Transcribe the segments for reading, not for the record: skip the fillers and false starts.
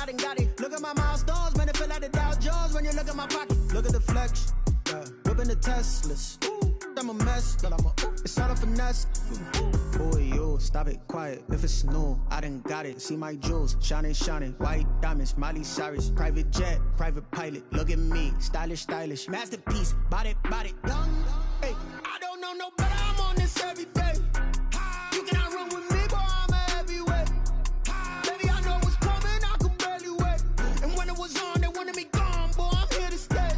I done got it. Look at my milestones, man, it feel like the Dow Jones when you look at my pocket. Look at the flex, yeah. Whipping the Teslas. I'm a mess, but it's all a finesse. Boy, you stop it, quiet. If it's new, I done got it. See my jewels, shining, shining. White diamonds, Miley Cyrus. Private jet, private pilot. Look at me, stylish, stylish. Masterpiece, body, young. Hey, I don't know no better. I'm on this every day. You cannot run with me, boy. I'm a heavyweight. Baby, I know what's coming. I could barely wait. And when it was on, they wanted me gone, boy. I'm here to stay.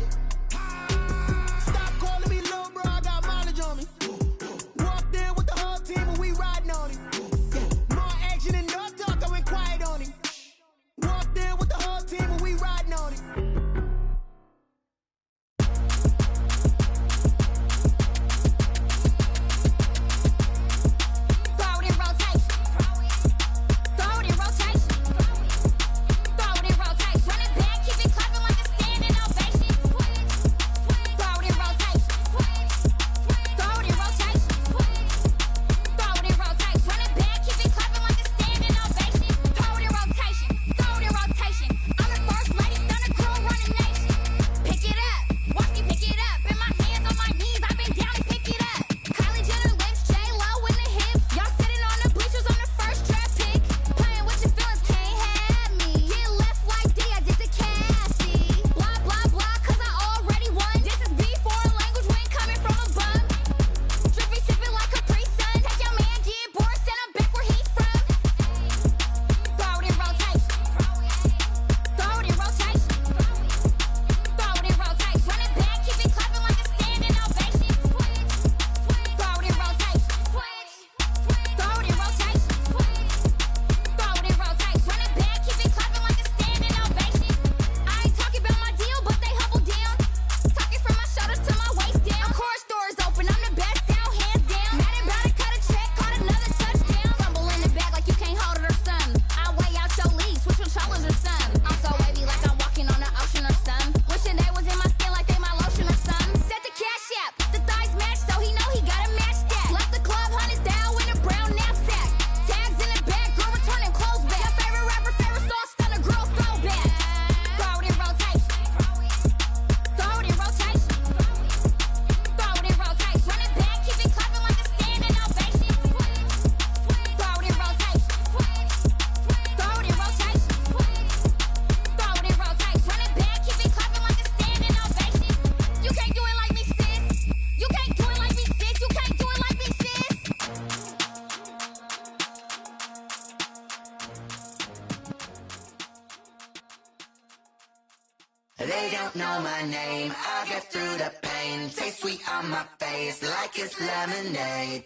They don't know my name, I get through the pain. Taste sweet on my face like it's lemonade.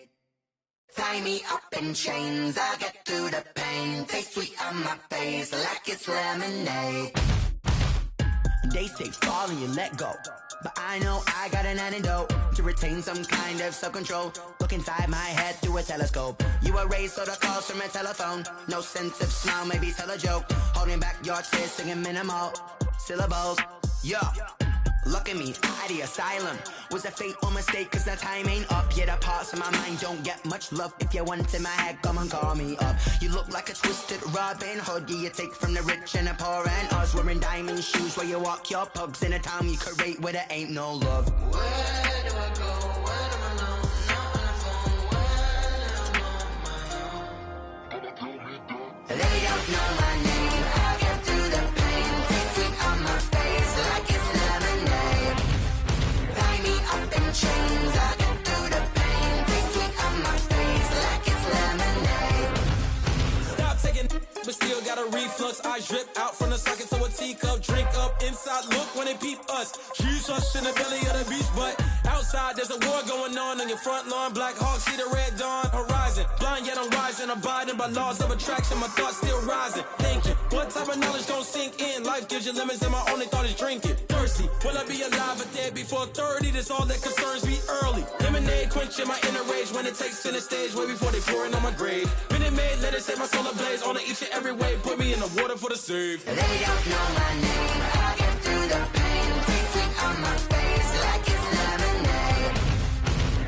Tie me up in chains, I get through the pain. Taste sweet on my face like it's lemonade. They say fall and you let go, but I know I got an antidote to retain some kind of self-control. Look inside my head through a telescope. You erase all the calls from a telephone. No sense of smile, maybe tell a joke. Holding back your tears, singing minimal syllables. Yo, look at me, out of the asylum. Was a fate or mistake, cause the time ain't up. Yeah, the parts of my mind don't get much love. If you want in my head, come and call me up. You look like a twisted Robin Hood. Yeah, you take from the rich and the poor and us. Wearing diamond shoes where you walk your pugs in a town you create where there ain't no love. Where do I go? When I'm alone? Not on the phone. When I'm on my own. They don't know my name. I get through the pain. Taste sweet on my face like it's lemonade. Tie me up in chains. I get through the pain. Taste sweet on my face like it's lemonade. Stop taking, but still got a reflux. I drip out from the socket to a teacup. Drink up inside, look when they peep us. Jesus in the belly of the beast, but outside there's a war going on your front lawn. Black Hawk, see the red dawn horizon. Blind yet I'm rising, abiding by laws of attraction. My thoughts still rising, thinking what type of knowledge gon' sink in? Life gives you lemons and my only thought is drinking. Thirsty, will I be alive or dead before 30? That's all that concerns me early. Lemonade quenching my inner rage when it takes center stage way before they pouring on my grave. Minute Maid, let it set my soul ablaze on each and every way. Put me in the water for the save. They don't know my name. I get through the pain. Taste sweet on my face like it's lemonade.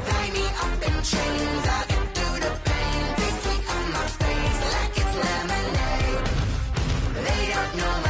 Tie me up in chains. I get through the pain. Taste sweet on my face like it's lemonade. They don't know my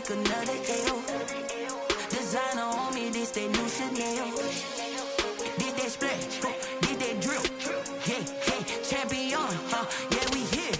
take another L. Designer on me, this that new Chanel. Did that splash, did that drill. Yeah, champion, yeah, we here.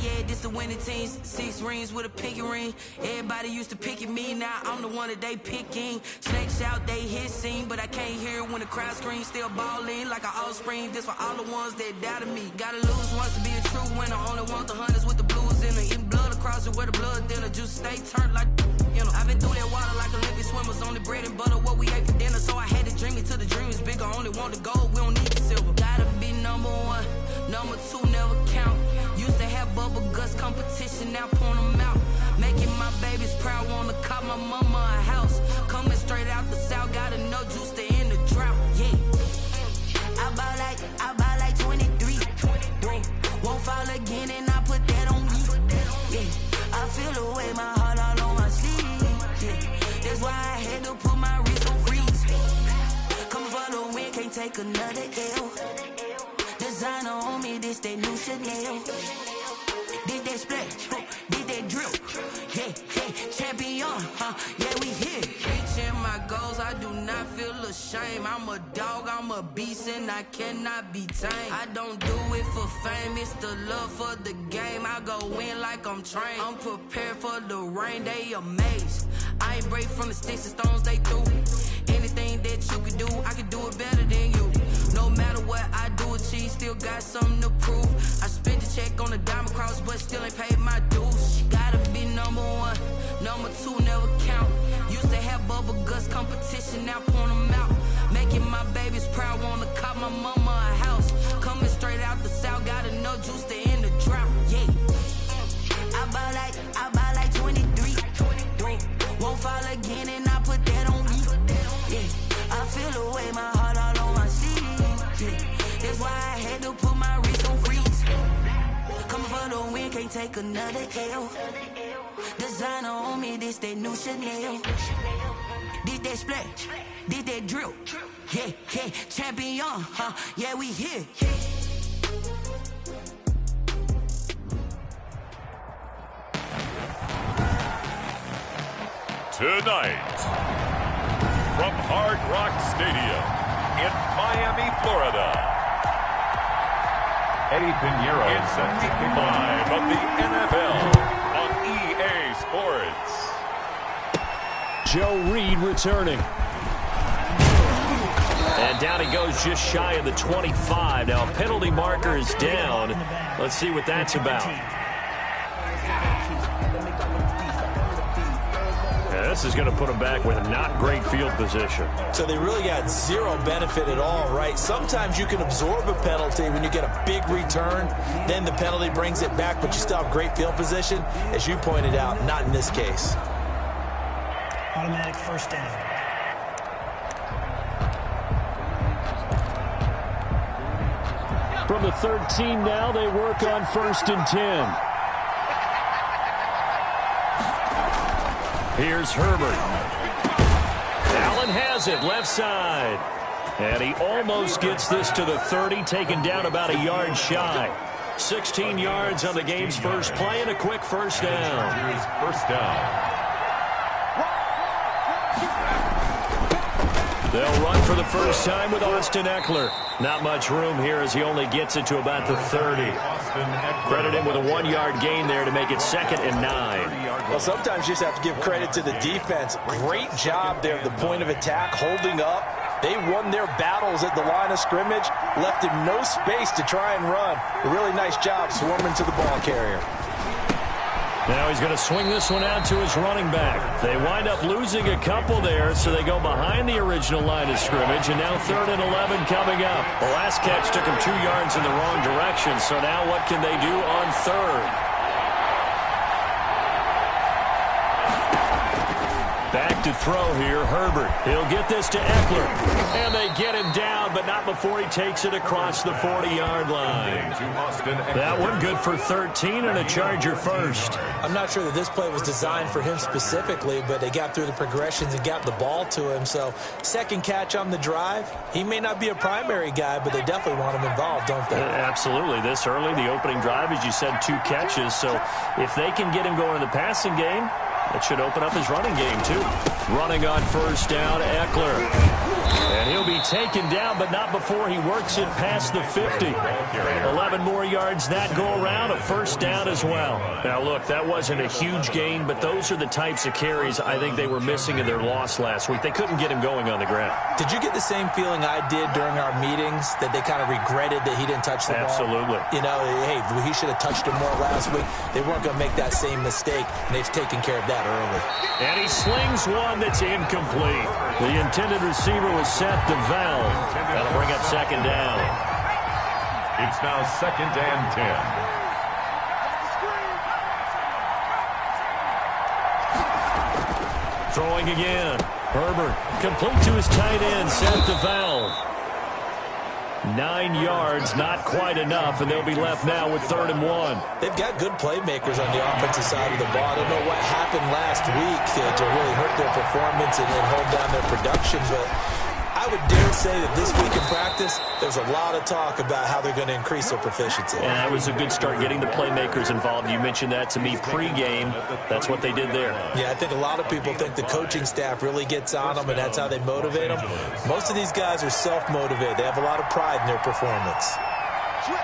Yeah, this the winning teams. 6 rings with a pinky ring. Everybody used to pick at me, now I'm the one that they picking. Snakes out, they hit scene, but I can't hear it when the crowd screams. Still ballin' like an offspring. This for all the ones that doubted me. Gotta lose once to be a true winner. Only want the hunters with the blues in it. Eating blood across it where the blood dinner. Juice stay turned like, you know. I've been through that water like Olympic swimmers. Only bread and butter, what we ate for dinner. So I had to dream it till the dream is bigger. Only want the gold, we don't need the silver. Gotta be number 1, number 2 never count. Used to have bubble guts competition, now point them out. Making my babies proud, wanna cop my mama a house. Coming straight out the south, gotta know juice to end the drought. Yeah, I buy like 23. Won't fall again and I put that on me. Yeah, I feel the way, my heart all on my sleeve. Yeah, that's why I had to put my wrist on freeze. Coming for the win, can't take another L. Designer on me, this that new Chanel. Did that splash, did that drill. Yeah, champion, yeah, we here. Reaching my goals, I do not feel ashamed. I'm a dog, I'm a beast, and I cannot be tamed. I don't do it for fame, it's the love for the game. I go in like I'm trained. I'm prepared for the rain, they amazed. I ain't break from the sticks and stones they threw. Anything that you can do, I can do it better than you. No matter what I do, achieve, still got something to prove. I spent the check on the diamond cross, but still ain't paid my dues. Gotta be number 1, number 2 never count. Used to have bubble guts competition, now point them out. Making my babies proud, wanna cop my mama a house. Coming straight out the south, gotta know juice to end the drought. Yeah, I buy like 23. Won't fall again and I put that on me. Yeah, I feel the way, my heart all on my sleeve. Yeah, that's why I had to put my wrist on freeze. Coming for the win, can't take another L. Designer on me, this that new Chanel. Did that splash, did that drill. Yeah, champion, yeah, we here. Tonight, from Hard Rock Stadium in Miami, Florida, Eddie Pinheiro. It's Week 5 of the NFL on EA Sports. Joe Reed returning. And down he goes just shy of the 25. Now a penalty marker is down. Let's see what that's about. This is going to put them back with not great field position. So they really got zero benefit at all, right? Sometimes you can absorb a penalty when you get a big return, then the penalty brings it back, but you still have great field position. As you pointed out, not in this case. Automatic first down. From the 13 now, they work on 1st and 10. Here's Herbert. Allen has it, left side. And he almost gets this to the 30, taken down about a yard shy. 16 yards on the game's first play and a quick first down. First down. They'll run for the first time with Austin Eckler. Not much room here as he only gets it to about the 30. Credit him with a 1-yard gain there to make it 2nd and 9. Well, sometimes you just have to give credit to the defense. Great job there at the point of attack, holding up. They won their battles at the line of scrimmage, left him no space to try and run. A really nice job swarming to the ball carrier. Now he's going to swing this one out to his running back. They wind up losing a couple there, so they go behind the original line of scrimmage, and now 3rd and 11 coming up. The last catch took him 2 yards in the wrong direction, so now what can they do on 3rd? Back to throw here, Herbert. He'll get this to Eckler. And they get him down, but not before he takes it across the 40-yard line. That one good for 13 and a Charger first. I'm not sure that this play was designed for him specifically, but they got through the progressions and got the ball to him. So, second catch on the drive. He may not be a primary guy, but they definitely want him involved, don't they? Absolutely. This early, the opening drive, as you said, 2 catches. So, if they can get him going in the passing game, That should open up his running game, too. Running on first down, Eckler. And he'll be taken down, but not before he works it past the 50. 11 more yards that go around, a first down as well. Now, look, that wasn't a huge gain, but those are the types of carries I think they were missing in their loss last week. They couldn't get him going on the ground. Did you get the same feeling I did during our meetings, that they kind of regretted that he didn't touch the ball? Absolutely. You know, hey, he should have touched it more last week. They weren't going to make that same mistake, and they've taken care of that early. And he slings one that's incomplete. The intended receiver was set to Valve. That'll bring up second down. It's now 2nd and 10. Throwing again. Herbert complete to his tight end, sent to Valve. 9 yards, not quite enough, and they'll be left now with 3rd and 1. They've got good playmakers on the offensive side of the ball. I don't know what happened last week to really hurt their performance and hold down their production, but I would dare say that this week in practice, there's a lot of talk about how they're going to increase their proficiency. And that was a good start, getting the playmakers involved. You mentioned that to me pregame. That's what they did there. Yeah, I think a lot of people think the coaching staff really gets on them, and that's how they motivate them. Most of these guys are self-motivated. They have a lot of pride in their performance. Switch.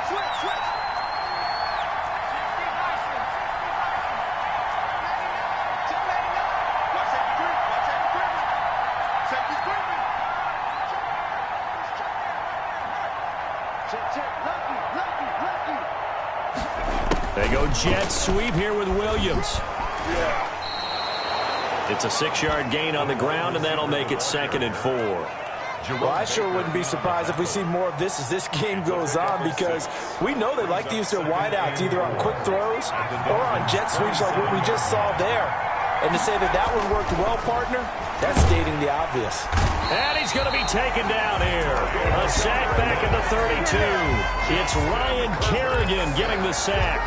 They go jet sweep here with Williams. It's a 6-yard gain on the ground, and that'll make it 2nd and 4. Well, I sure wouldn't be surprised if we see more of this as this game goes on, because we know they like to use their wideouts either on quick throws or on jet sweeps like what we just saw there. And to say that one worked well, partner, that's stating the obvious. And he's going to be taken down here. A sack back at the 32. It's Ryan Kerrigan getting the sack.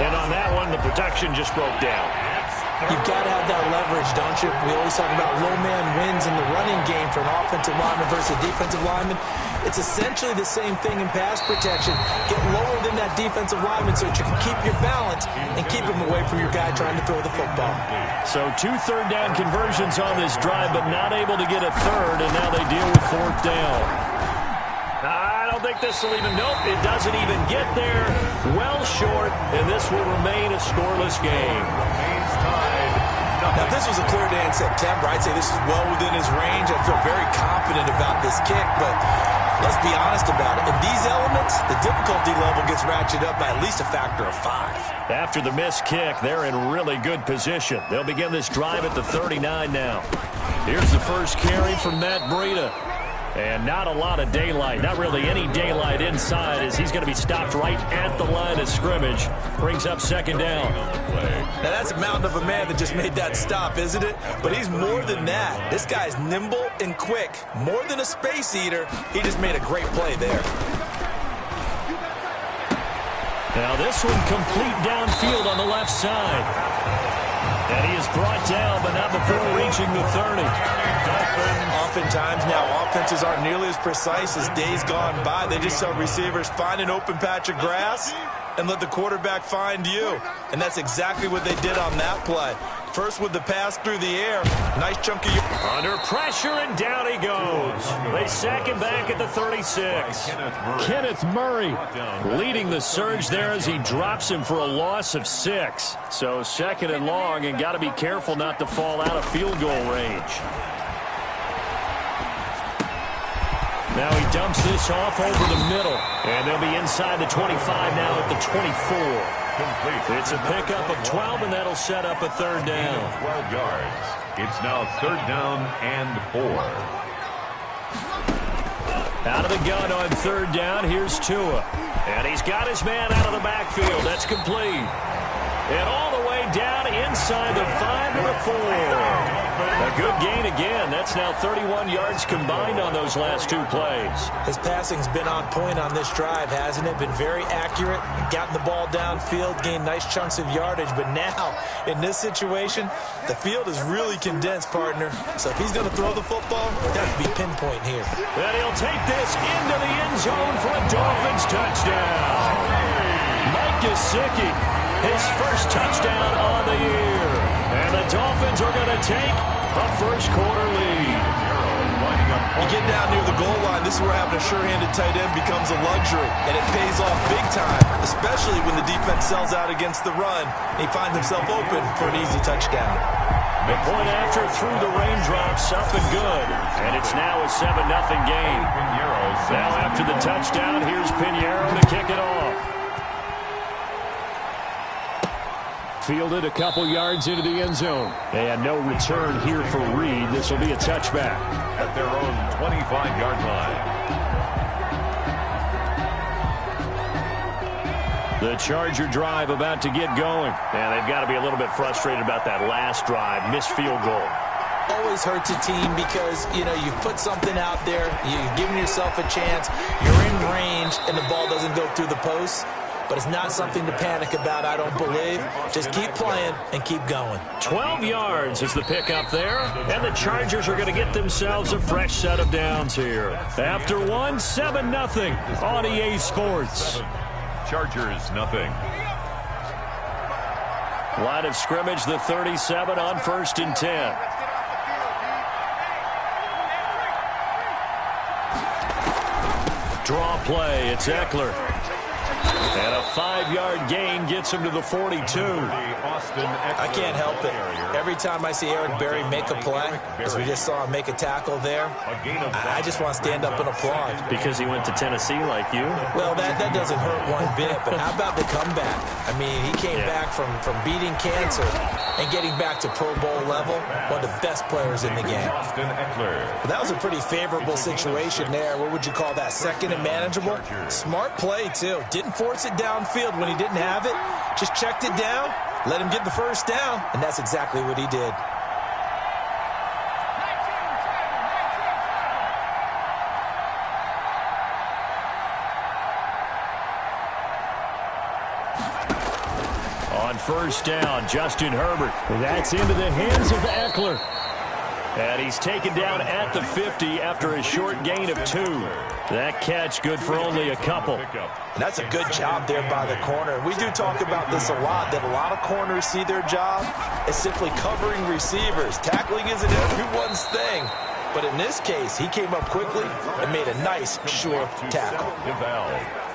And on that one, the protection just broke down. You've got to have that leverage, don't you? We always talk about low man wins in the running game for an offensive lineman versus a defensive lineman. It's essentially the same thing in pass protection. Get lower than that defensive lineman so that you can keep your balance and keep him away from your guy trying to throw the football. So 2 third-down conversions on this drive, but not able to get a third, and now they deal with 4th down. I don't think this will even, nope, it doesn't even get there. Well short, and this will remain a scoreless game. Now, if this was a clear day in September, I'd say this is well within his range. I feel very confident about this kick, but let's be honest about it. In these elements, the difficulty level gets ratcheted up by at least a factor of 5. After the missed kick, they're in really good position. They'll begin this drive at the 39 now. Here's the first carry from Matt Breida. And not a lot of daylight, not really any daylight inside, as he's going to be stopped right at the line of scrimmage. Brings up 2nd down. Now that's a mountain of a man that just made that stop, isn't it? But he's more than that. This guy's nimble and quick. More than a space eater, he just made a great play there. Now this one complete downfield on the left side. And he is brought down, but not before reaching the 30. Oftentimes now, offenses aren't nearly as precise as days gone by. They just tell receivers, find an open patch of grass and let the quarterback find you. And that's exactly what they did on that play. First with the pass through the air. Nice chunk of... Under pressure, and down he goes. They sack him back at the 36. Kenneth Murray leading the surge there as he drops him for a loss of 6. So 2nd and long, and got to be careful not to fall out of field goal range. Now he dumps this off over the middle. And they'll be inside the 25 now at the 24. It's a pickup of 12, and that'll set up a 3rd down. 12 yards. It's now 3rd down and 4. Out of the gun on 3rd down, here's Tua. And he's got his man out of the backfield. That's complete. And all the way down inside the 5 to the 4. A good gain again. That's now 31 yards combined on those last 2 plays. His passing's been on point on this drive, hasn't it? Been very accurate, gotten the ball downfield, gained nice chunks of yardage. But now, in this situation, the field is really condensed, partner. So if he's going to throw the football, it's got to be pinpoint here. And he'll take this into the end zone for a Dolphins touchdown. Mike Gesicki, his first touchdown on the year. And the Dolphins take a first-quarter lead. You get down near the goal line, this is where having a sure-handed tight end becomes a luxury, and it pays off big time, especially when the defense sells out against the run, and he finds himself open for an easy touchdown. The point after through the raindrops, up and good, and it's now a 7-0 game. Now after the touchdown, here's Pinheiro to kick it off. Fielded a couple yards into the end zone. And no return here for Reed. This will be a touchback. At their own 25-yard line. The Charger drive about to get going. And they've got to be a little bit frustrated about that last drive. Missed field goal. Always hurts a team because, you've put something out there. You've given yourself a chance. You're in range, and the ball doesn't go through the posts. But it's not something to panic about, I don't believe. Just keep playing and keep going. 12 yards is the pickup there. And the Chargers are going to get themselves a fresh set of downs here. After 7-0 on EA Sports. Chargers, nothing. Line of scrimmage, the 37 on 1st and 10. Draw play, it's Eckler. And a 5-yard gain gets him to the 42. I can't help it. Every time I see Eric Berry make a play, as we just saw him make a tackle there, I just want to stand up and applaud. Because he went to Tennessee like you? Well, that doesn't hurt one bit, but how about the comeback? I mean, he came back from beating cancer and getting back to Pro Bowl level, one of the best players in the game. But that was a pretty favorable situation there. What would you call that, second and manageable? Smart play, too. Didn't force it downfield when he didn't have it. Just checked it down, let him get the first down, and that's exactly what he did. On 1st down, Justin Herbert. That's into the hands of Eckler. And he's taken down at the 50 after a short gain of 2. That catch good for only a couple. And that's a good job there by the corner. We do talk about this a lot, that a lot of corners see their job as simply covering receivers. Tackling isn't everyone's thing. But in this case, he came up quickly and made a nice, sure tackle.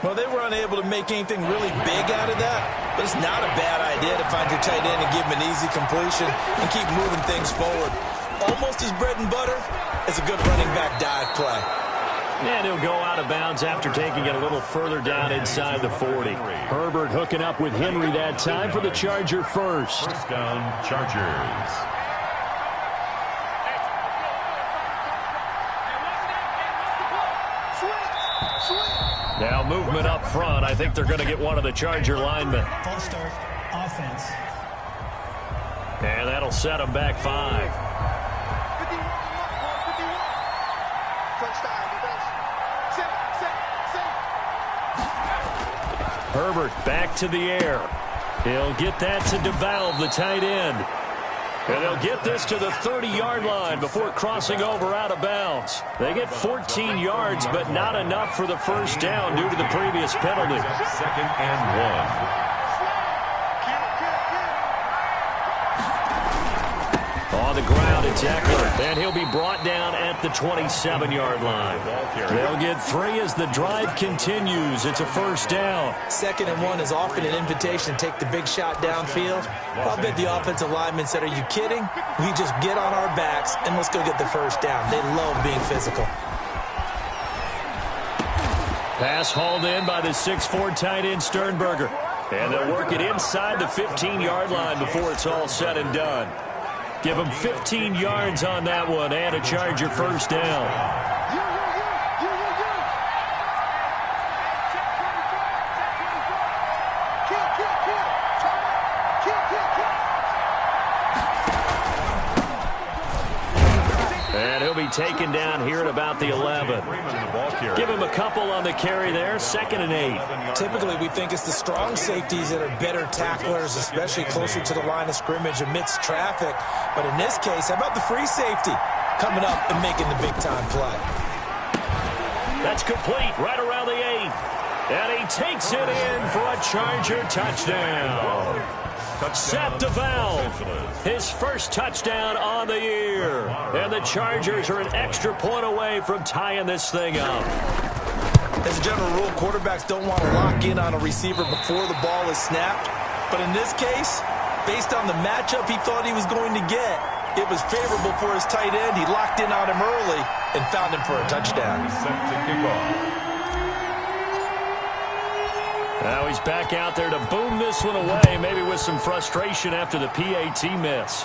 Well, they were unable to make anything really big out of that, but it's not a bad idea to find your tight end and give him an easy completion and keep moving things forward. Almost as bread and butter as a good running back dive play. And he'll go out of bounds after taking it a little further down inside the 40. Herbert hooking up with Henry that time for the Charger first. First down, Chargers. Now movement up front. I think they're going to get one of the Charger linemen. False start, offense. And that'll set them back 5. Herbert back to the air. He'll get that to DeValve, the tight end. And they'll get this to the 30-yard line before crossing over out of bounds. They get 14 yards, but not enough for the first down due to the previous penalty. 2nd and 1. On the ground, it's Eckler, and he'll be brought down at the 27-yard line. They'll get 3 as the drive continues. It's a first down. 2nd and 1 is often an invitation to take the big shot downfield. I'll bet the offensive lineman said, are you kidding? We just get on our backs and let's go get the first down. They love being physical. Pass hauled in by the 6'4" tight end Sternberger. And they'll work it inside the 15-yard line before it's all said and done. Give them 15 yards on that one and a Charger first down. And he'll be taken down here at about the 11. Give him a couple on the carry there, 2nd and 8. Typically, we think it's the strong safeties that are better tacklers, especially closer to the line of scrimmage amidst traffic. But in this case, how about the free safety coming up and making the big-time play? That's complete right around the 8. And he takes it in for a Charger touchdown. Seth DeValve. his first touchdown on the year. And the Chargers are an extra point away from tying this thing up. As a general rule, quarterbacks don't want to lock in on a receiver before the ball is snapped. But in this case, based on the matchup he thought he was going to get, it was favorable for his tight end. He locked in on him early and found him for a touchdown. Set to kick off. Now he's back out there to boom this one away, maybe with some frustration after the PAT miss.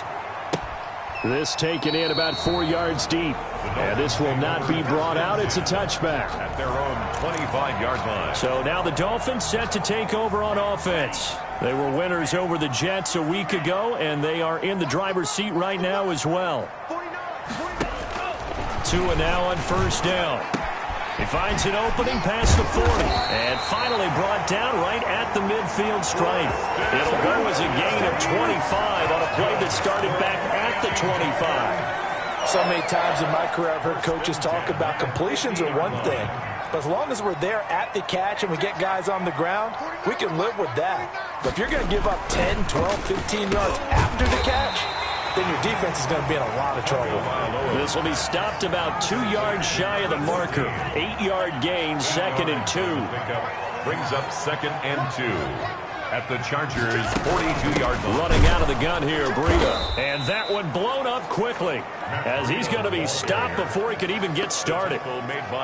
This taken in about 4 yards deep. And this will not be brought out. It's a touchback. At their own 25-yard line. So now the Dolphins set to take over on offense. They were winners over the Jets a week ago, and they are in the driver's seat right now as well. Tua now on first down. He finds an opening past the 40 and finally brought down right at the midfield stripe. It'll go as a gain of 25 on a play that started back at the 25. So many times in my career I've heard coaches talk about completions are one thing, but as long as we're there at the catch and we get guys on the ground, we can live with that. But if you're going to give up 10, 12, 15 yards after the catch, then your defense is going to be in a lot of trouble. This will be stopped about 2 yards shy of the marker. 8-yard gain, 2nd and 2. Brings up 2nd and 2. At the Chargers' 42-yard line. Running out of the gun here, Breida. And that one blown up quickly as he's going to be stopped before he could even get started.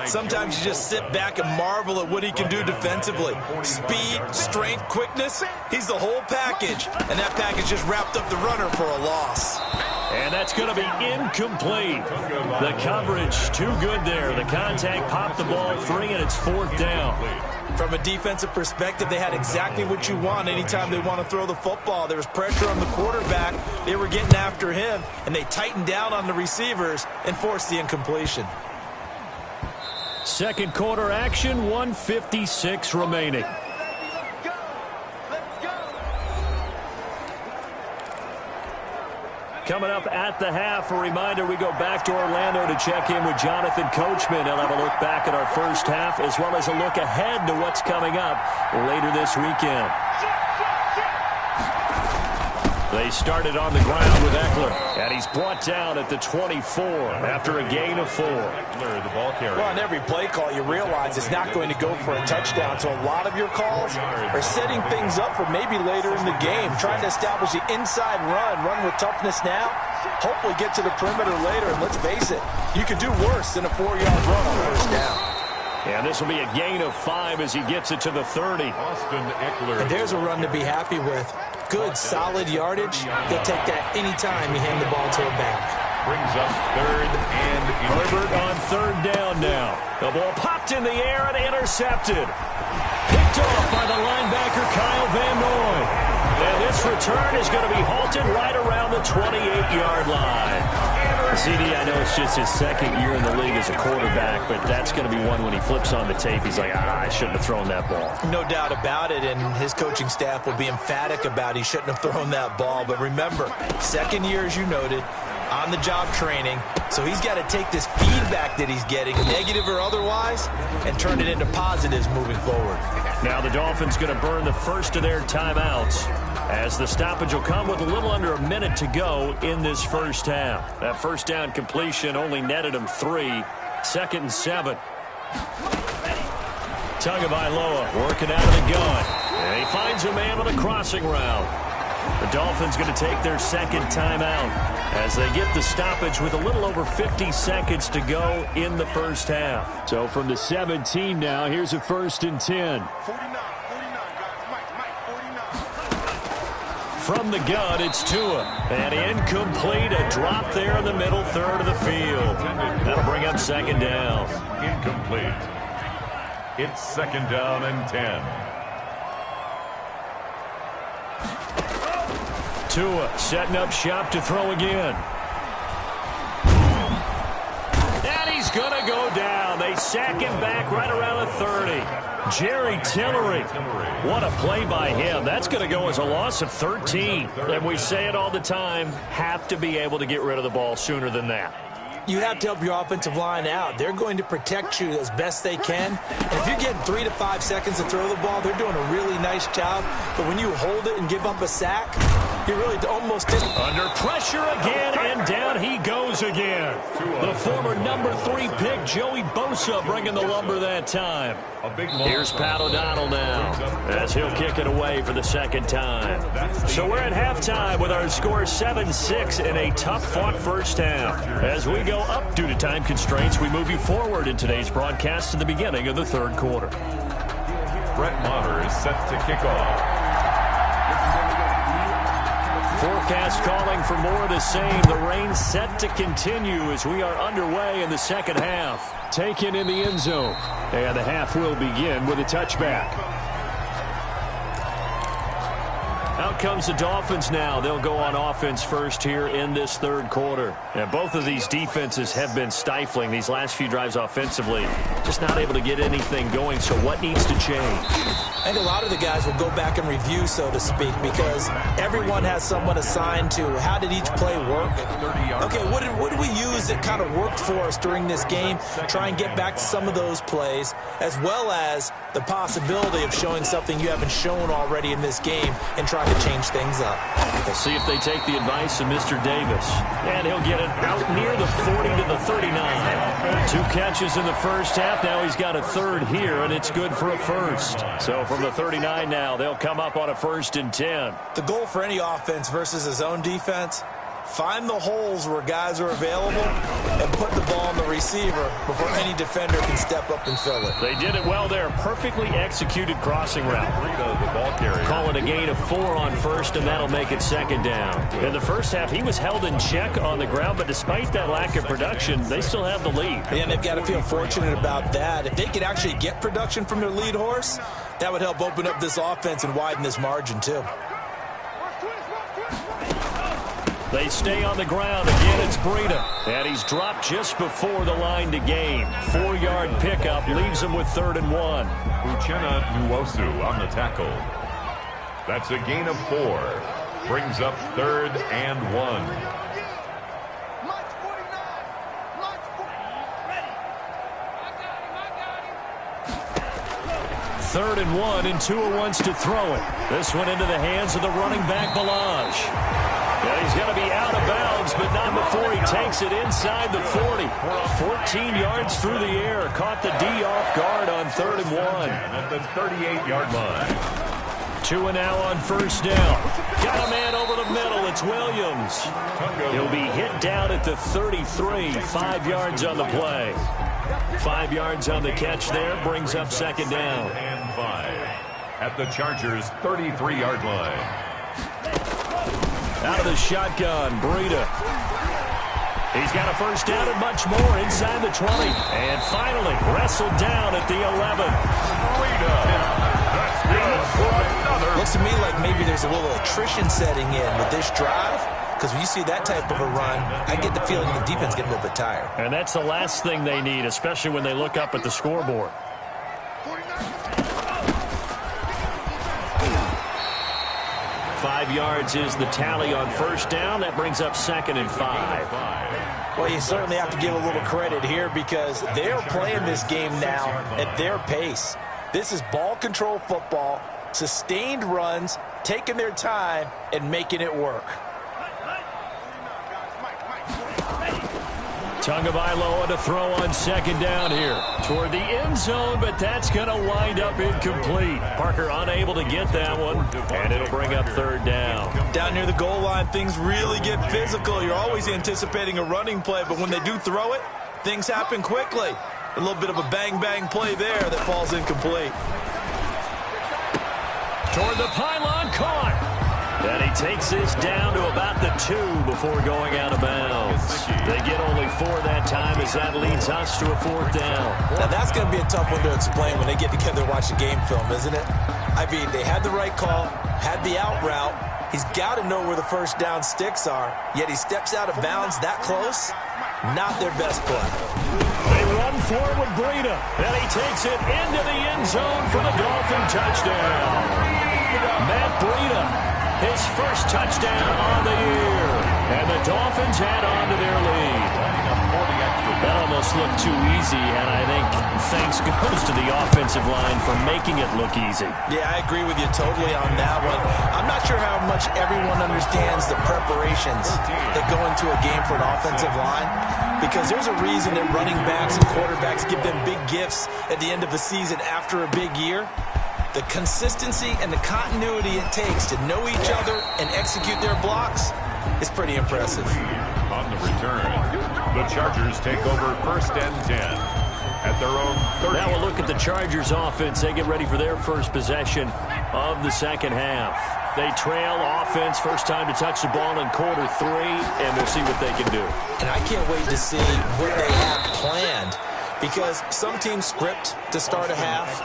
Sometimes you just sit back and marvel at what he can do defensively. Speed, strength, quickness, he's the whole package. And that package just wrapped up the runner for a loss. And that's going to be incomplete. The coverage too good there. The contact popped the ball free, and it's 4th down. From a defensive perspective, they had exactly what you want anytime they want to throw the football. There was pressure on the quarterback. They were getting after him, and they tightened down on the receivers and forced the incompletion. Second quarter action, 1:56 remaining. Coming up at the half, a reminder, we go back to Orlando to check in with Jonathan Coachman. He'll have a look back at our first half as well as a look ahead to what's coming up later this weekend. They started on the ground with Eckler, and he's brought down at the 24 after a gain of 4. Eckler, the ball carrier. Well, on every play call, you realize it's not going to go for a touchdown. So a lot of your calls are setting things up for maybe later in the game, trying to establish the inside run with toughness now, hopefully get to the perimeter later. And let's face it, you could do worse than a 4-yard run on first down. And this will be a gain of 5 as he gets it to the 30. Austin Eckler. And there's a run to be happy with. Good, solid yardage. He'll take that anytime you hand the ball to a back. Brings up 3rd and Herbert on 3rd down now. The ball popped in the air and intercepted. Picked off by the linebacker Kyle Van Noy. And this return is going to be halted right around the 28-yard line. CD, I know it's just his 2nd year in the league as a quarterback, but that's going to be one when he flips on the tape, he's like, I shouldn't have thrown that ball. No doubt about it, and his coaching staff will be emphatic about he shouldn't have thrown that ball. But remember, 2nd year, as you noted, on-the-job training, so he's got to take this feedback that he's getting, negative or otherwise, and turn it into positives moving forward. Now the Dolphins going to burn the first of their timeouts as the stoppage will come with a little under a minute to go in this first half. That first down completion only netted him 3. 2nd and 7. Tagovailoa working out of the gun. And he finds a man on a crossing route. The Dolphins going to take their 2nd timeout as they get the stoppage with a little over 50 seconds to go in the first half. So from the 17 now, here's a 1st and 10. From the gun, it's Tua. And incomplete, a drop there in the middle third of the field. That'll bring up 2nd down. Incomplete. It's 2nd down and 10. Tua setting up shop to throw again. And he's going to go down. They sack him back right around the 30. Jerry Tillery. What a play by him. That's going to go as a loss of 13. And we say it all the time, have to be able to get rid of the ball sooner than that. You have to help your offensive line out. They're going to protect you as best they can. And if you're getting 3 to 5 seconds to throw the ball, they're doing a really nice job. But when you hold it and give up a sack, He really almost didn't. Under pressure again, and down he goes again. The former number 3 pick, Joey Bosa, bringing the lumber that time. Here's Pat O'Donnell now, as he'll kick it away for the second time. So we're at halftime with our score 7-6 in a tough-fought first half. As we go up due to time constraints, we move you forward in today's broadcast to the beginning of the third quarter. Brett Maher is set to kick off. Forecast calling for more of the same. The rain set to continue as we are underway in the second half. Taken in the end zone. And the half will begin with a touchback. Out comes the Dolphins now. They'll go on offense first here in this third quarter. And both of these defenses have been stifling these last few drives offensively. Just not able to get anything going. So what needs to change? I think a lot of the guys will go back and review, so to speak, because everyone has someone assigned to how did each play work. Okay, what did we use that kind of worked for us during this game? Try and get back to some of those plays, as well as the possibility of showing something you haven't shown already in this game and try to change things up. We'll see if they take the advice of Mr. Davis. And he'll get it out near the 40 to the 39. 2 catches in the first half. Now he's got a third here, and it's good for a first. So from the 39 now, they'll come up on a 1st and 10. The goal for any offense versus his own defense, find the holes where guys are available and put the ball on the receiver before any defender can step up and fill it. They did it well there. Perfectly executed crossing route. Call it a gain of 4 on first, and that'll make it second down. In the first half, he was held in check on the ground, but despite that lack of production, they still have the lead. And they've got to feel fortunate about that. If they could actually get production from their lead horse, that would help open up this offense and widen this margin too. They stay on the ground. Again, it's Breida. And he's dropped just before the line to gain. 4-yard pickup leaves him with 3rd and 1. Uchenna Nwosu on the tackle. That's a gain of 4. Brings up 3rd and 1. 3rd and 1, and Tua wants to throw it. This one into the hands of the running back, Balaj. Yeah, he's going to be out of bounds, but not before he takes it inside the 40. 14 yards through the air. Caught the D off guard on 3rd and 1. At the 38-yard line. Tua now on 1st down. Got a man over the middle. It's Williams. He'll be hit down at the 33. 5 yards on the play. 5 yards on the catch there. Brings up 2nd down. And 5 at the Chargers' 33-yard line. Out of the shotgun, Breida. He's got a 1st down and much more inside the 20. And finally, wrestled down at the 11. Breida. That's good for another. Looks to me like maybe there's a little attrition setting in with this drive. Because when you see that type of a run, I get the feeling the defense getting a little bit tired. And that's the last thing they need, especially when they look up at the scoreboard. 5 yards is the tally on 1st down. That brings up 2nd and 5. Well, you certainly have to give a little credit here because they're playing this game now at their pace. This is ball control football, sustained runs, taking their time, and making it work. Tagovailoa to throw on 2nd down here. Toward the end zone, but that's going to wind up incomplete. Parker unable to get that one, and it'll bring up 3rd down. Down near the goal line, things really get physical. You're always anticipating a running play, but when they do throw it, things happen quickly. A little bit of a bang-bang play there that falls incomplete. Toward the pylon, caught. And he takes this down to about the 2 before going out of bounds. They get only 4 that time as that leads us to a 4th down. Now that's going to be a tough one to explain when they get together and watch the game film, isn't it? I mean, they had the right call, had the out route. He's got to know where the 1st down sticks are, yet he steps out of bounds that close. Not their best play. They run forward with Breida, and he takes it into the end zone for the Dolphin touchdown. Matt Breida. His 1st touchdown on the year. And the Dolphins add on to their lead. for the extra point. That almost looked too easy, and I think thanks goes to the offensive line for making it look easy. Yeah, I agree with you totally on that one. I'm not sure how much everyone understands the preparations that go into a game for an offensive line, because there's a reason that running backs and quarterbacks give them big gifts at the end of the season after a big year. The consistency and the continuity it takes to know each other and execute their blocks is pretty impressive. On the return, the Chargers take over 1st and 10 at their own 30. Now we'll look at the Chargers offense. They get ready for their first possession of the second half. They trail offense, first time to touch the ball in quarter 3, and we'll see what they can do. And I can't wait to see what they have planned, because some teams script to start a half.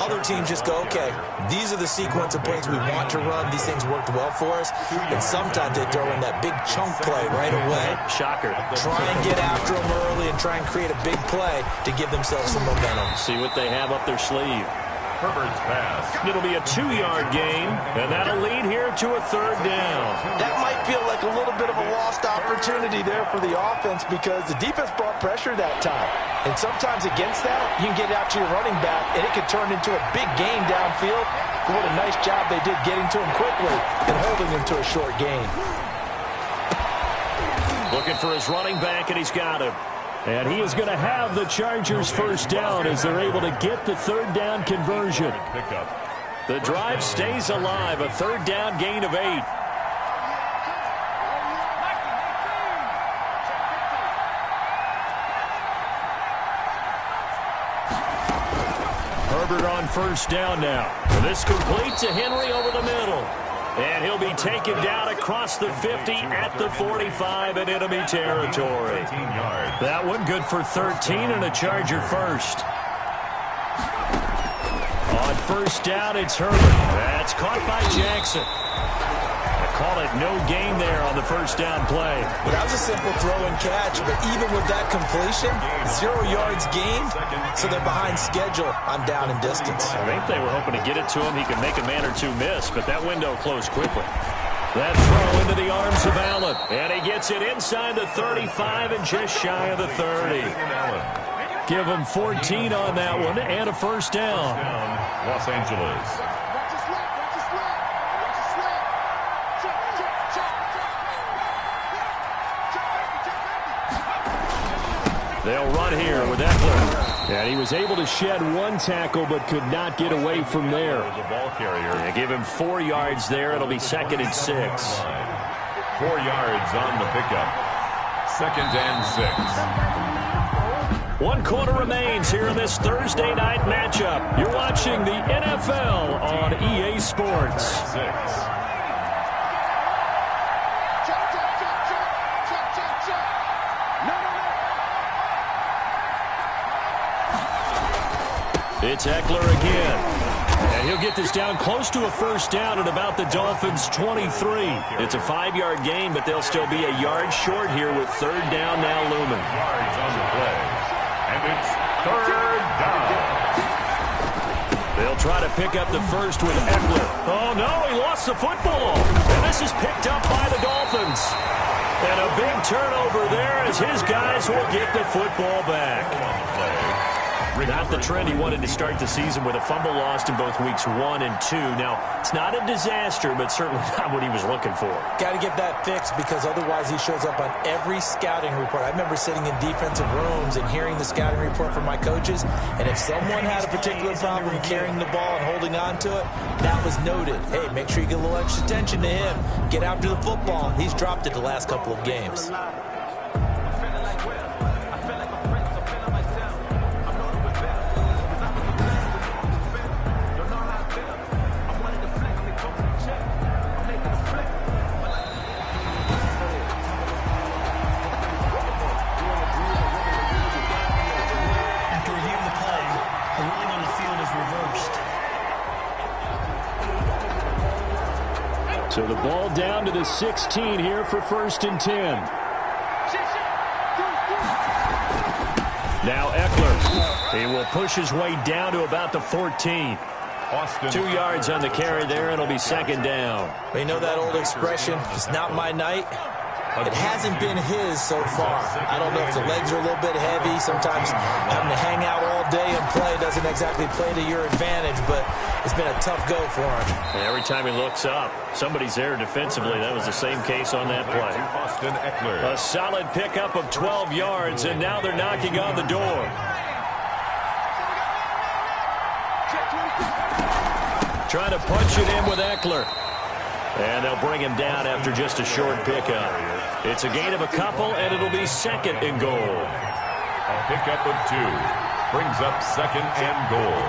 Other teams just go, okay, these are the sequence of plays we want to run. These things worked well for us. And sometimes they throw in that big chunk play right away. Shocker. Try and get after them early and try and create a big play to give themselves some momentum. See what they have up their sleeve. Herbert's pass. It'll be a 2-yard gain, and that'll lead here to a 3rd down. That might feel like a little bit of a lost opportunity there for the offense, because the defense brought pressure that time. And sometimes against that, you can get out to your running back, and it can turn into a big gain downfield. But what a nice job they did getting to him quickly and holding him to a short gain. Looking for his running back, and he's got him. And he is going to have the Chargers first down as they're able to get the 3rd down conversion. The drive stays alive, a 3rd down gain of 8. Herbert on first down now. This complete to Henry over the middle. And he'll be taken down across the 50 at the 45 in enemy territory. That one good for 13 and a Charger first. On first down, it's Herbert. That's caught by Jackson. I call it no gain there on the first down play. Well, that was a simple throw and catch, but even with that completion, 0 yards gained, so they're behind schedule on down and distance. I think they were hoping to get it to him. He could make a man or two miss, but that window closed quickly. That throw into the arms of Allen, and he gets it inside the 35 and just shy of the 30. Give him 14 on that one and a first down. Los Angeles. They'll run here with Eckler. And he was able to shed 1 tackle but could not get away from there. The ball carrier. They give him 4 yards there. It'll be 2nd and 6. 4 yards on the pickup. 2nd and 6. 1 quarter remains here in this Thursday night matchup. You're watching the NFL on EA Sports. 6. It's Eckler again. And he'll get this down close to a first down at about the Dolphins' 23. It's a 5-yard gain, but they'll still be a yard short here with 3rd down now looming. Yards on the play. And it's 3rd down. They'll try to pick up the first with Eckler. Oh, no, he lost the football. And this is picked up by the Dolphins. And a big turnover there as his guys will get the football back. Not the trend he wanted to start the season with a fumble lost in both weeks 1 and 2. Now, it's not a disaster, but certainly not what he was looking for. Got to get that fixed, because otherwise he shows up on every scouting report. I remember sitting in defensive rooms and hearing the scouting report from my coaches, and if someone had a particular problem carrying the ball and holding on to it, that was noted. Hey, make sure you get a little extra attention to him. Get after the football. He's dropped it the last couple of games. So the ball down to the 16 here for 1st and 10. Now Eckler. He will push his way down to about the 14. 2 yards on the carry there. It'll be 2nd down. You know that old expression, it's not my night. It hasn't been his so far. I don't know if the legs are a little bit heavy. Sometimes having to hang out all day and play doesn't exactly play to your advantage, but it's been a tough go for him. And every time he looks up, somebody's there defensively. That was the same case on that play. A solid pickup of 12 yards, and now they're knocking on the door. Trying to punch it in with Eckler. And they'll bring him down after just a short pickup. It's a gain of a couple, and it'll be second and goal. A pickup of 2 brings up second and goal.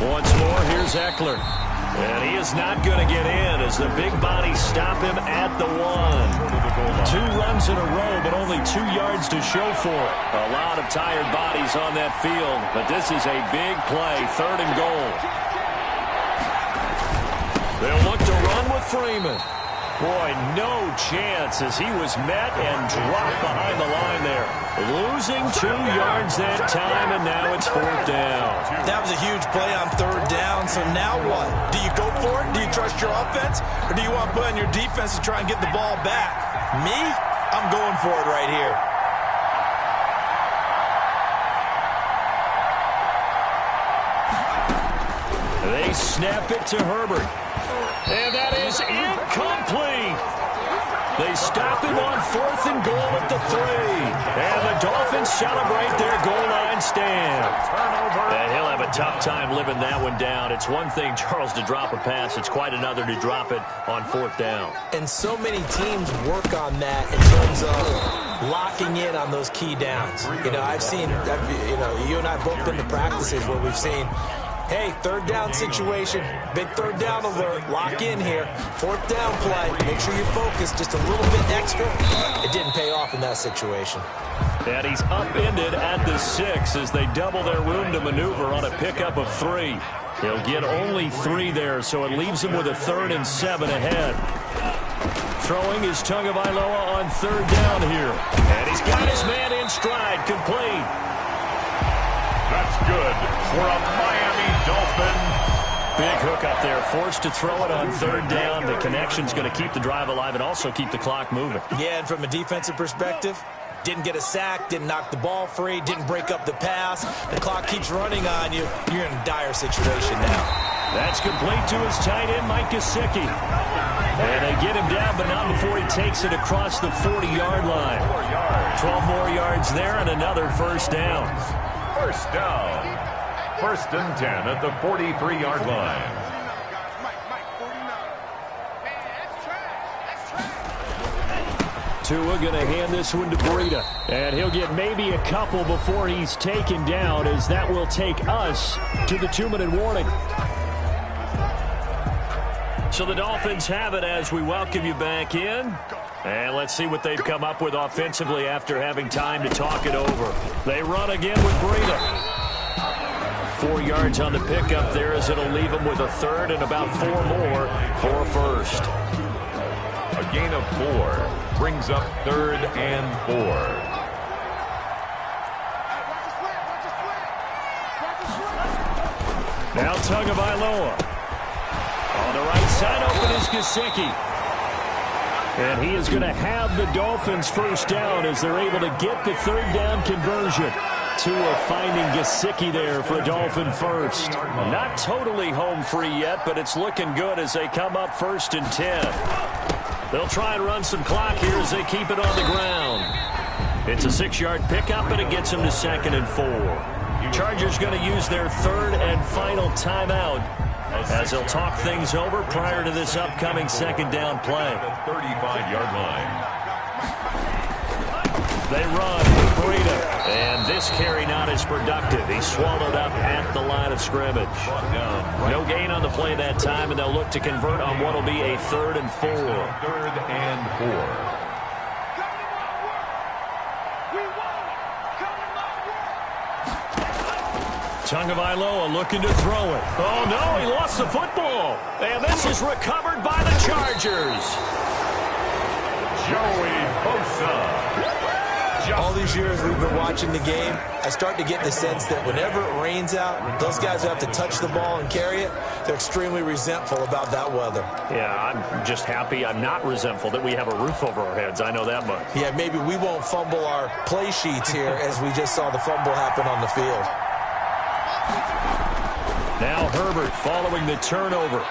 Once more, here's Eckler. And he is not going to get in as the big bodies stop him at the 1. 2 runs in a row, but only 2 yards to show for it. A lot of tired bodies on that field, but this is a big play, third and goal. They'll look to run with Freeman. Boy, no chance as he was met and dropped behind the line there. Losing 2 yards that time, and now it's 4th down. That was a huge play on 3rd down, so now what? Do you go for it? Do you trust your offense? Or do you want to put on your defense to try and get the ball back? Me? I'm going for it right here. They snap it to Herbert. And that is incomplete. They stop him on 4th and goal at the 3. And the Dolphins celebrate their goal line stand. And he'll have a tough time living that one down. It's one thing, Charles, to drop a pass. It's quite another to drop it on 4th down. And so many teams work on that in terms of locking in on those key downs. You know, you and I both been to practices where we've seen, hey, 3rd down situation, big 3rd down alert, lock in here, 4th down play, make sure you're focused just a little bit extra. It didn't pay off in that situation. And he's upended at the 6 as they double their room to maneuver on a pickup of 3. He'll get only 3 there, so it leaves him with a 3rd and 7 ahead. Throwing is Tagovailoa on 3rd down here. And he's got his man in stride, complete. That's good for a Miami Dolphin. Big hook up there, forced to throw it on 3rd down. The connection's going to keep the drive alive and also keep the clock moving. Yeah, and from a defensive perspective, didn't get a sack, didn't knock the ball free, didn't break up the pass. The clock keeps running on you. You're in a dire situation now. That's complete to his tight end, Mike Gesicki. And they get him down, but not before he takes it across the 40-yard line. 12 more yards there and another 1st down. 1st down. 1st and 10 at the 43-yard line. Tua going to hand this one to Breida. And he'll get maybe a couple before he's taken down, as that will take us to the 2-minute warning. So the Dolphins have it as we welcome you back in. And let's see what they've come up with offensively after having time to talk it over. They run again with Breida. 4 yards on the pickup there, as it'll leave them with a 3rd and about 4 more for a 1st. A gain of 4 brings up 3rd and 4. Now Tagovailoa. On the right side, open is Gesicki. And he is going to have the Dolphins 1st down as they're able to get the 3rd down conversion. Tua finding Gesicki there for a Dolphin 1st. Not totally home free yet, but it's looking good as they come up 1st and 10. They'll try and run some clock here as they keep it on the ground. It's a 6-yard pickup, and it gets them to 2nd and 4. Chargers going to use their 3rd and final timeout as they'll talk things over prior to this upcoming 2nd down play. 35-yard line. They run with Breida, and this carry not as productive. He's swallowed up at the line of scrimmage. No gain on the play that time, and they'll look to convert on what will be a 3rd and 4. 3rd and 4. Tagovailoa looking to throw it. Oh, no, he lost the football. And this is recovered by the Chargers. Joey Bosa. All these years we've been watching the game, I start to get the sense that whenever it rains out, those guys who have to touch the ball and carry it, They're extremely resentful about that weather. Yeah, I'm just happy I'm not resentful that we have a roof over our heads. I know that much. Yeah, maybe we won't fumble our play sheets here as we just saw the fumble happen on the field. Now Herbert following the turnover.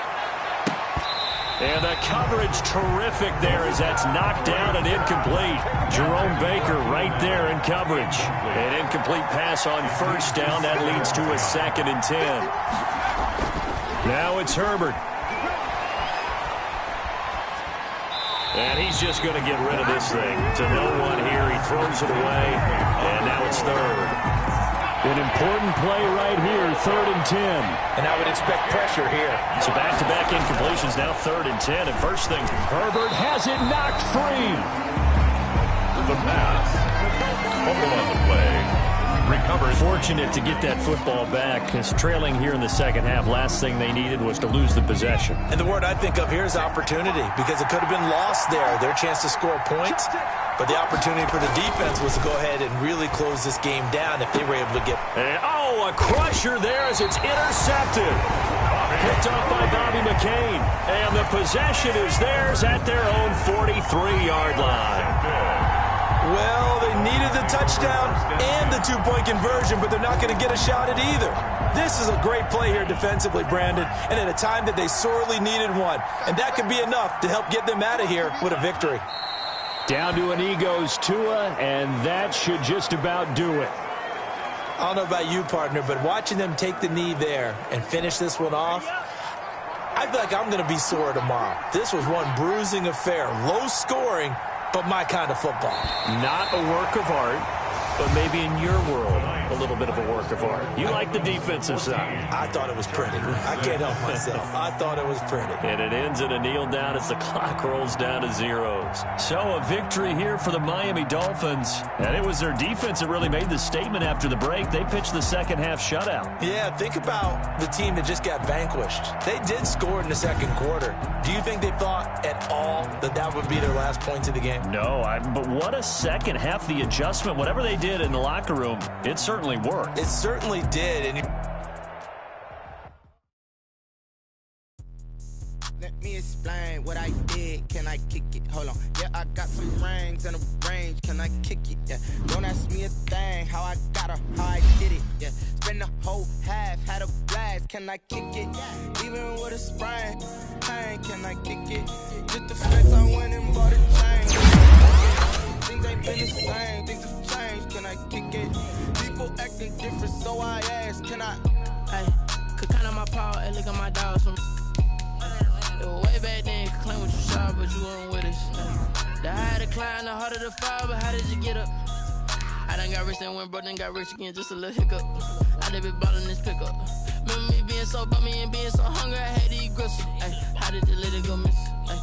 And the coverage terrific there as that's knocked down and incomplete. Jerome Baker right there in coverage. An incomplete pass on first down. That leads to a 2nd and 10. Now it's Herbert. And he's just going to get rid of this thing. To no one here. He throws it away. And now it's 3rd. An important play right here, 3rd and 10. And I would expect pressure here. So back-to-back incompletions, now 3rd and 10. And first thing, Herbert has it knocked free. The pass. Fumble on the play. Recovered. Fortunate to get that football back. Because trailing here in the second half, last thing they needed was to lose the possession. And the word I think of here is opportunity, because it could have been lost there, their chance to score points. But the opportunity for the defense was to go ahead and really close this game down if they were able to get... And, a crusher there as it's intercepted. Picked up by Bobby McCain. And the possession is theirs at their own 43-yard line. Well, they needed the touchdown and the 2-point conversion, but they're not going to get a shot at either. This is a great play here defensively, Brandon, and at a time that they sorely needed one. And that could be enough to help get them out of here with a victory. Down to an goes Tua, and that should just about do it. I don't know about you, partner, but watching them take the knee there and finish this one off, I feel like I'm going to be sore tomorrow. This was one bruising affair, low scoring, but my kind of football. Not a work of art, but maybe in your world, a little bit of a work of art. You like the defensive side. I thought it was pretty. I can't help myself. I thought it was pretty. And it ends in a kneel down as the clock rolls down to zeros. So a victory here for the Miami Dolphins. And it was their defense that really made the statement after the break. They pitched the second half shutout. Yeah, think about the team that just got vanquished. They did score in the second quarter. Do you think they thought at all that that would be their last points of the game? No, but what a second half. The adjustment, whatever they did in the locker room, it certainly worked. It certainly did. And let me explain what I did. Can I kick it? Hold on. Yeah, I got some rings and a range. Can I kick it? Yeah. Don't ask me a thing. How I got her, how I did it. Yeah. Spend the whole half, had a blast. Can I kick it? Even with a sprain. Pain, can I kick it? Just the flex, I went and bought a chain. Things ain't been the same. Things have changed. Can I kick it? People acting different, so I ask. Can I? Hey, could count on my power and look at my dogs from. It was way back then, you could claim what you saw, but you weren't with us. The higher the climb, the harder the fall, but how did you get up? I done got rich and went broke, then got rich again, just a little hiccup. I done been ballin' this pickup. Remember me being so bummy and being so hungry, I had to eat gristle. Ay, how did the little go miss? Ay,